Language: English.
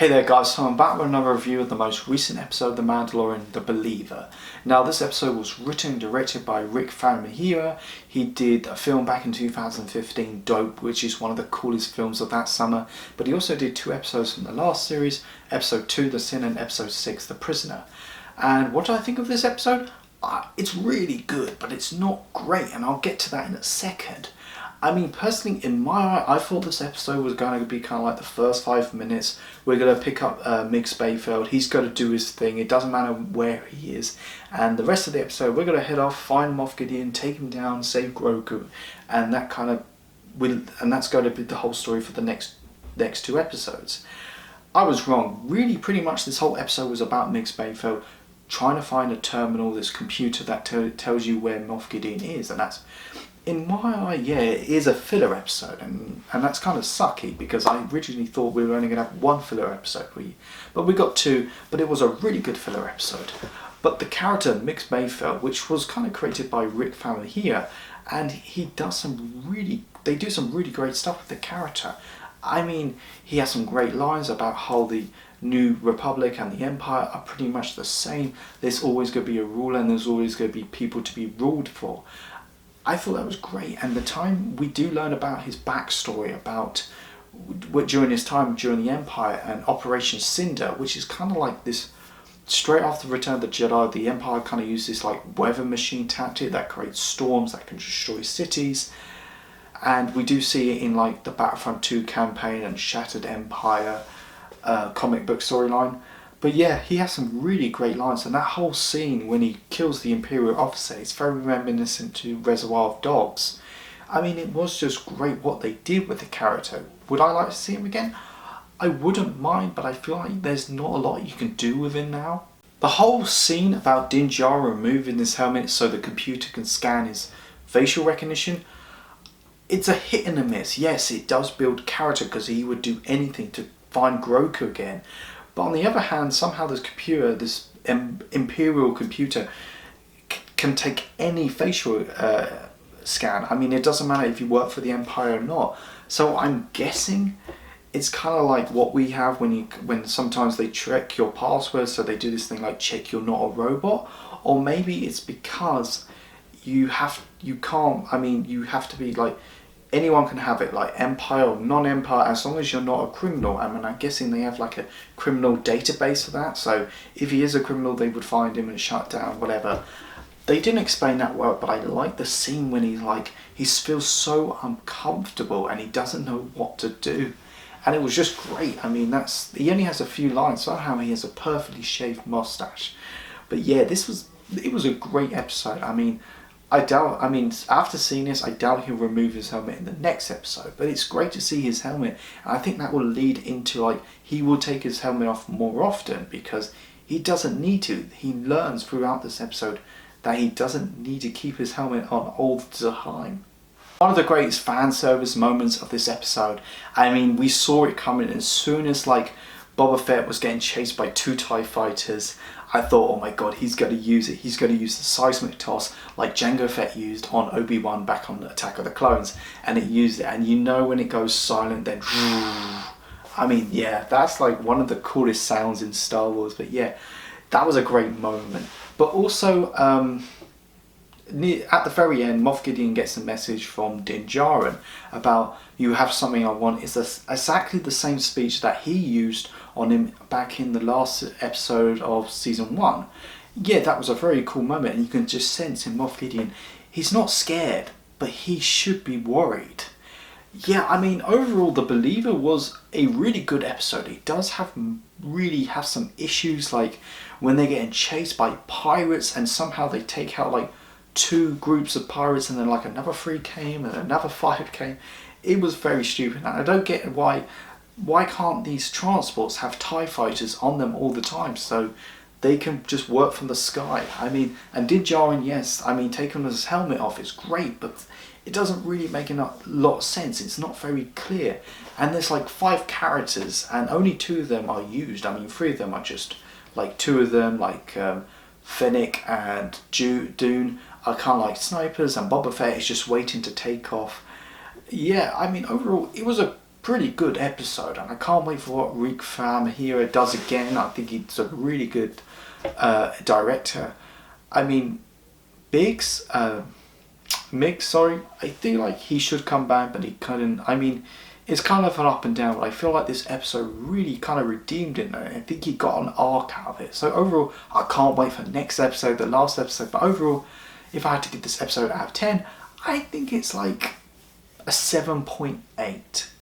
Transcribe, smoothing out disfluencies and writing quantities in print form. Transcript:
Hey there guys, so I'm back with another review of the most recent episode of The Mandalorian, The Believer. Now this episode was written and directed by Rick Famuyiwa. He did a film back in 2015, Dope, which is one of the coolest films of that summer. But he also did 2 episodes from the last series, episode 2, The Sin, and episode 6, The Prisoner. And what do I think of this episode? It's really good, but it's not great, and I'll get to that in a second. I mean, personally, in my eye, I thought this episode was going to be kind of like the first 5 minutes. We're going to pick up Mixfield. He's got to do his thing. It doesn't matter where he is. And the rest of the episode, we're going to head off, find Moff Gideon, take him down, save Grogu. And that kind of that's going to be the whole story for the next 2 episodes. I was wrong. Really, pretty much this whole episode was about Mixfield trying to find a terminal, this computer that tells you where Moff Gideon is. And that's... in my eye, yeah, it is a filler episode, and that's kind of sucky because I originally thought we were only going to have 1 filler episode, but we got 2, but it was a really good filler episode. But the character Mixfield, which was kind of created by Rick Famuyiwa, and they do some really great stuff with the character. I mean, he has some great lines about how the New Republic and the Empire are pretty much the same. There's always going to be a ruler, and there's always going to be people to be ruled for. I thought that was great, and the time we do learn about his backstory, about during his time during the Empire and Operation Cinder, which is kind of like this, straight after Return of the Jedi, the Empire kind of used this like weather machine tactic that creates storms that can destroy cities, and we do see it in like the Battlefront 2 campaign and Shattered Empire comic book storyline. But yeah, he has some really great lines, and that whole scene when he kills the Imperial officer is very reminiscent to Reservoir of Dogs. I mean, it was just great what they did with the character. Would I like to see him again? I wouldn't mind, but I feel like there's not a lot you can do with him now. The whole scene about Dinjaran removing his helmet so the computer can scan his facial recognition, it's a hit and a miss. Yes, it does build character because he would do anything to find Grogu again. But on the other hand, somehow this computer, this Imperial computer, can take any facial scan. I mean, it doesn't matter if you work for the Empire or not. So I'm guessing it's kind of like what we have when sometimes they check your password, so they do this thing like check you're not a robot. Or maybe it's because you have to be like, anyone can have it, like Empire or non-Empire, as long as you're not a criminal. I mean, I'm guessing they have like a criminal database for that, so if he is a criminal, they would find him and shut down, whatever. They didn't explain that well, but I like the scene when he feels so uncomfortable and he doesn't know what to do. And it was just great. I mean, he only has a few lines, somehow he has a perfectly shaved mustache. But yeah, it was a great episode. I mean, after seeing this, I doubt he'll remove his helmet in the next episode, but it's great to see his helmet, and I think that will lead into he will take his helmet off more often because he doesn't need to. He learns throughout this episode that he doesn't need to keep his helmet on all the time. One of the greatest fan service moments of this episode, I mean, we saw it coming as soon as Boba Fett was getting chased by 2 TIE fighters. I thought, oh my god, he's going to use it. He's going to use the Seismic Toss like Jango Fett used on Obi-Wan back on Attack of the Clones. And it used it. And you know when it goes silent, then... I mean, yeah, that's like one of the coolest sounds in Star Wars. But yeah, that was a great moment. But also, at the very end, Moff Gideon gets a message from Dinjaran about, you have something I want. It's exactly the same speech that he used on him back in the last episode of season 1. Yeah, that was a very cool moment, and you can just sense in Moff Gideon, he's not scared, but he should be worried. Yeah, I mean, overall, The Believer was a really good episode. It does really have some issues, like when they're getting chased by pirates and somehow they take out 2 groups of pirates and then another 3 came and another 5 came. It was very stupid, and I don't get why can't these transports have TIE fighters on them all the time so they can just work from the sky? I mean, and Dinjaran, yes, I mean, taking his helmet off is great, but it doesn't really make a lot of sense. It's not very clear. And there's 5 characters, and only 2 of them are used. I mean, 3 of them are just, 2 of them, Fennec and Dune, are kind of like snipers, and Boba Fett is just waiting to take off. Yeah, I mean, overall, it was a pretty good episode, and I can't wait for what Rick Famuyiwa does again. I think he's a really good director. I mean, Mick, sorry, I feel like he should come back, but he couldn't. I mean, it's kind of an up and down, but I feel like this episode really kind of redeemed him. I think he got an arc out of it. So overall, I can't wait for the next episode, the last episode. But overall, if I had to give this episode out of 10, I think it's like a 7.8.